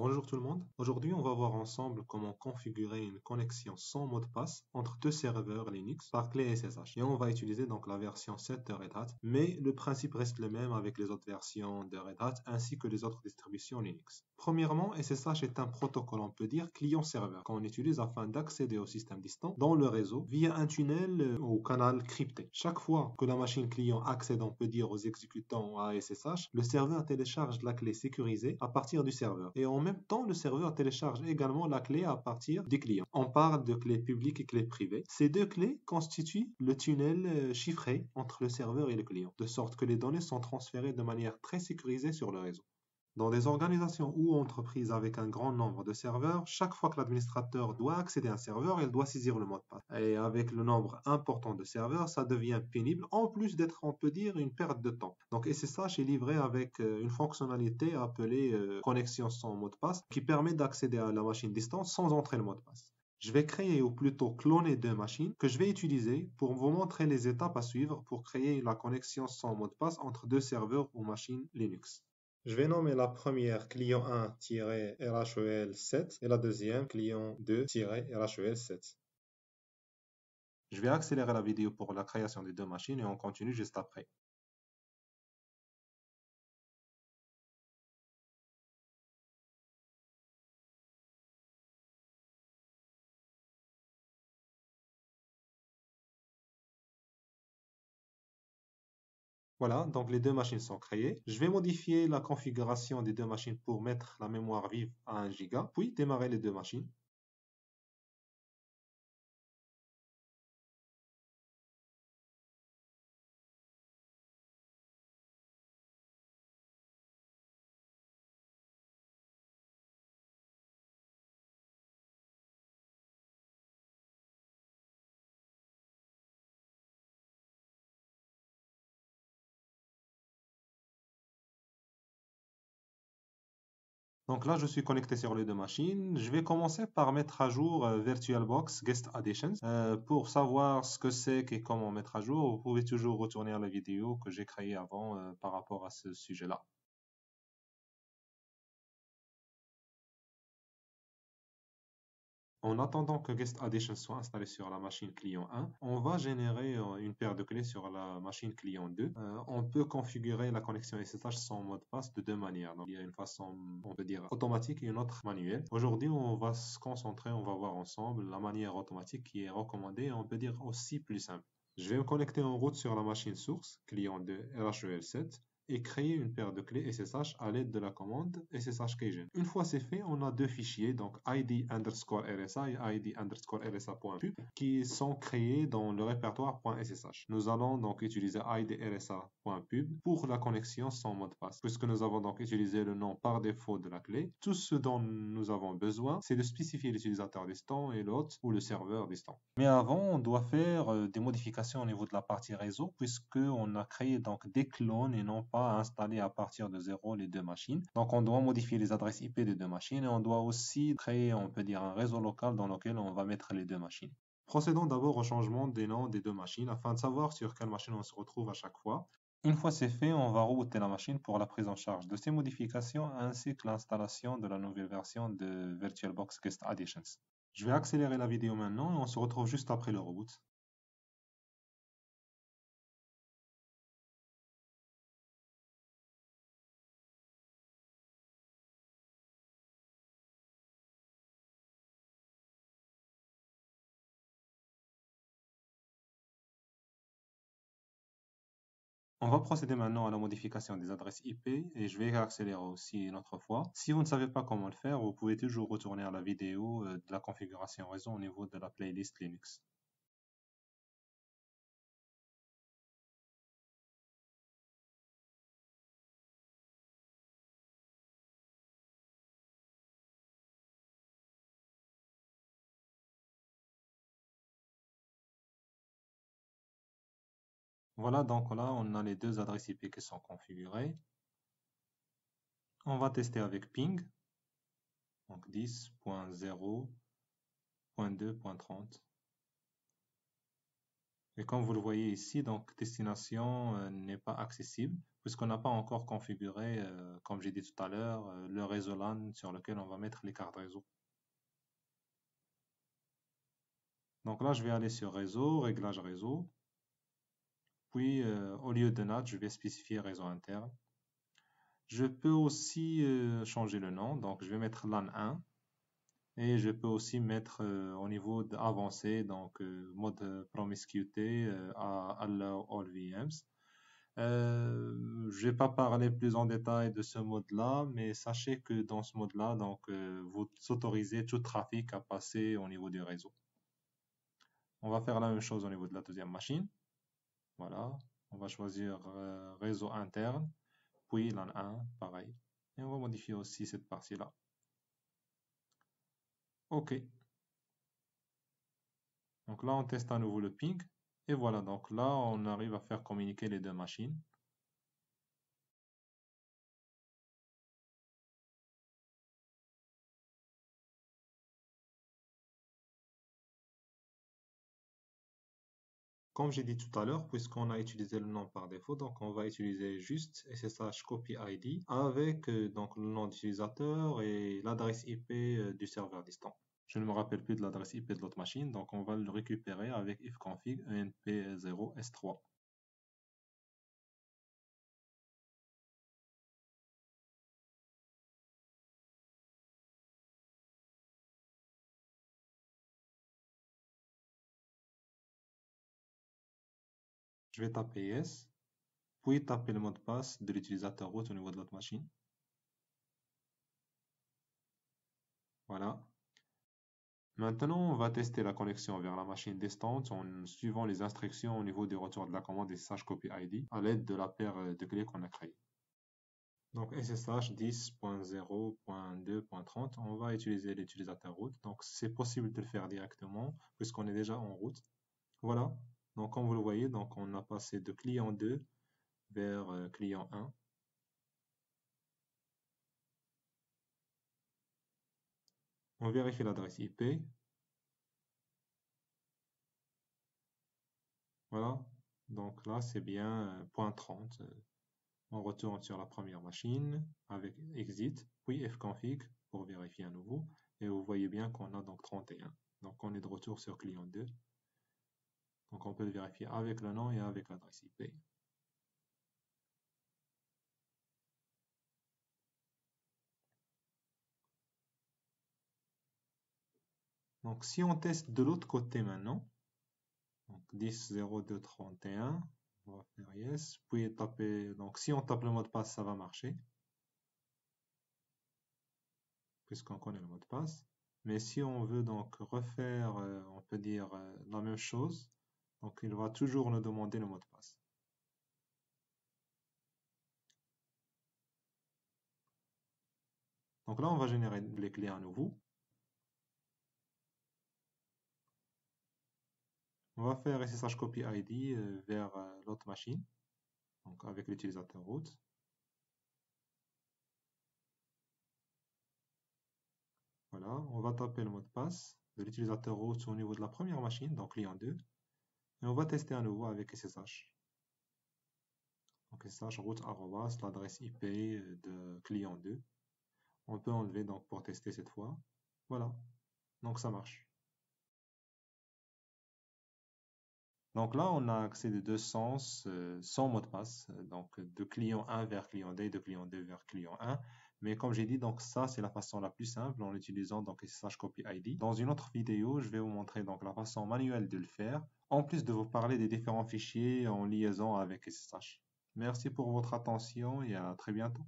Bonjour tout le monde. Aujourd'hui, on va voir ensemble comment configurer une connexion sans mot de passe entre deux serveurs Linux par clé SSH. Et on va utiliser donc la version 7 de Red Hat, mais le principe reste le même avec les autres versions de Red Hat ainsi que les autres distributions Linux. Premièrement, SSH est un protocole, on peut dire client-serveur, qu'on utilise afin d'accéder au système distant dans le réseau via un tunnel ou canal crypté. Chaque fois que la machine client accède, on peut dire, aux exécutants à SSH, le serveur télécharge la clé sécurisée à partir du serveur. Et en même temps, le serveur télécharge également la clé à partir du client. On parle de clés publiques et clés privées. Ces deux clés constituent le tunnel chiffré entre le serveur et le client, de sorte que les données sont transférées de manière très sécurisée sur le réseau. Dans des organisations ou entreprises avec un grand nombre de serveurs, chaque fois que l'administrateur doit accéder à un serveur, il doit saisir le mot de passe. Et avec le nombre important de serveurs, ça devient pénible, en plus d'être, on peut dire, une perte de temps. Donc SSH est livré avec une fonctionnalité appelée connexion sans mot de passe, qui permet d'accéder à la machine distante sans entrer le mot de passe. Je vais créer ou plutôt cloner deux machines que je vais utiliser pour vous montrer les étapes à suivre pour créer la connexion sans mot de passe entre deux serveurs ou machines Linux. Je vais nommer la première client 1-RHEL7 et la deuxième client 2-RHEL7. Je vais accélérer la vidéo pour la création des deux machines et on continue juste après. Voilà, donc les deux machines sont créées. Je vais modifier la configuration des deux machines pour mettre la mémoire vive à 1 Go, puis démarrer les deux machines. Donc là, je suis connecté sur les deux machines. Je vais commencer par mettre à jour VirtualBox Guest Additions. Pour savoir ce que c'est et comment mettre à jour, vous pouvez toujours retourner à la vidéo que j'ai créée avant par rapport à ce sujet-là. En attendant que Guest Addition soit installé sur la machine client 1, on va générer une paire de clés sur la machine client 2. On peut configurer la connexion SSH sans mot de passe de deux manières. Donc, il y a une façon, on peut dire, automatique et une autre manuelle. Aujourd'hui, on va se concentrer, on va voir ensemble la manière automatique qui est recommandée, on peut dire aussi plus simple. Je vais me connecter en route sur la machine source, client 2 RHEL7, et créer une paire de clés SSH à l'aide de la commande SSH Keygen. Une fois c'est fait, on a deux fichiers, donc ID underscore RSA et ID underscore RSA.pub, qui sont créés dans le répertoire .ssh. Nous allons donc utiliser ID RSA.pub pour la connexion sans mot de passe. Puisque nous avons donc utilisé le nom par défaut de la clé, tout ce dont nous avons besoin, c'est de spécifier l'utilisateur distant et l'hôte ou le serveur distant. Mais avant, on doit faire des modifications au niveau de la partie réseau, puisqu'on a créé donc des clones et non pas installer à partir de zéro les deux machines. Donc on doit modifier les adresses IP des deux machines et on doit aussi créer, on peut dire, un réseau local dans lequel on va mettre les deux machines. Procédons d'abord au changement des noms des deux machines afin de savoir sur quelle machine on se retrouve à chaque fois. Une fois c'est fait, on va rebooter la machine pour la prise en charge de ces modifications ainsi que l'installation de la nouvelle version de VirtualBox Guest Additions. Je vais accélérer la vidéo maintenant et on se retrouve juste après le reboot. On va procéder maintenant à la modification des adresses IP et je vais accélérer aussi une autre fois. Si vous ne savez pas comment le faire, vous pouvez toujours retourner à la vidéo de la configuration réseau au niveau de la playlist Linux. Voilà, donc là, on a les deux adresses IP qui sont configurées. On va tester avec ping, donc 10.0.2.30. Et comme vous le voyez ici, donc destination n'est pas accessible puisqu'on n'a pas encore configuré, comme j'ai dit tout à l'heure, le réseau LAN sur lequel on va mettre les cartes réseau. Donc là, je vais aller sur réseau, réglage réseau. Puis, au lieu de NAT, je vais spécifier réseau interne. Je peux aussi changer le nom. Donc, je vais mettre LAN 1. Et je peux aussi mettre au niveau avancé, donc mode promiscuité à Allow All VMs. Je vais pas parler plus en détail de ce mode-là, mais sachez que dans ce mode-là, donc vous autorisez tout trafic à passer au niveau du réseau. On va faire la même chose au niveau de la deuxième machine. Voilà, on va choisir réseau interne, puis LAN 1, pareil. Et on va modifier aussi cette partie-là. OK. Donc là, on teste à nouveau le ping. Et voilà, donc là, on arrive à faire communiquer les deux machines. Comme j'ai dit tout à l'heure, puisqu'on a utilisé le nom par défaut, donc on va utiliser juste SSH copy ID avec donc le nom d'utilisateur et l'adresse IP du serveur distant. Je ne me rappelle plus de l'adresse IP de l'autre machine, donc on va le récupérer avec ifconfig enp0s3. Je vais taper yes, puis taper le mot de passe de l'utilisateur root au niveau de l'autre machine. Voilà. Maintenant, on va tester la connexion vers la machine distante en suivant les instructions au niveau du retour de la commande SSH copy ID à l'aide de la paire de clés qu'on a créée. Donc SSH 10.0.2.30, on va utiliser l'utilisateur root. Donc c'est possible de le faire directement puisqu'on est déjà en route. Voilà. Donc comme vous le voyez, donc on a passé de client 2 vers client 1. On vérifie l'adresse IP. Voilà. Donc là, c'est bien .30. On retourne sur la première machine avec exit, puis fconfig pour vérifier à nouveau. Et vous voyez bien qu'on a donc 31. Donc on est de retour sur client 2. Donc on peut le vérifier avec le nom et avec l'adresse IP. Donc si on teste de l'autre côté maintenant, donc 10.02.31, on va faire yes, puis taper, donc si on tape le mot de passe, ça va marcher, puisqu'on connaît le mot de passe. Mais si on veut donc refaire, on peut dire la même chose, donc il va toujours nous demander le mot de passe. Donc là, on va générer les clés à nouveau. On va faire SSH copy ID vers l'autre machine, donc avec l'utilisateur root. Voilà, on va taper le mot de passe de l'utilisateur root au niveau de la première machine, donc client 2. Et on va tester à nouveau avec SSH. Donc SSH root arrobas l'adresse IP de client 2. On peut enlever donc pour tester cette fois. Voilà, donc ça marche. Donc là, on a accès de deux sens sans mot de passe, donc de client 1 vers client 2 et de client 2 vers client 1. Mais comme j'ai dit, donc ça c'est la façon la plus simple en utilisant donc SSH copy ID. Dans une autre vidéo, je vais vous montrer donc la façon manuelle de le faire, en plus de vous parler des différents fichiers en liaison avec SSH. Merci pour votre attention et à très bientôt.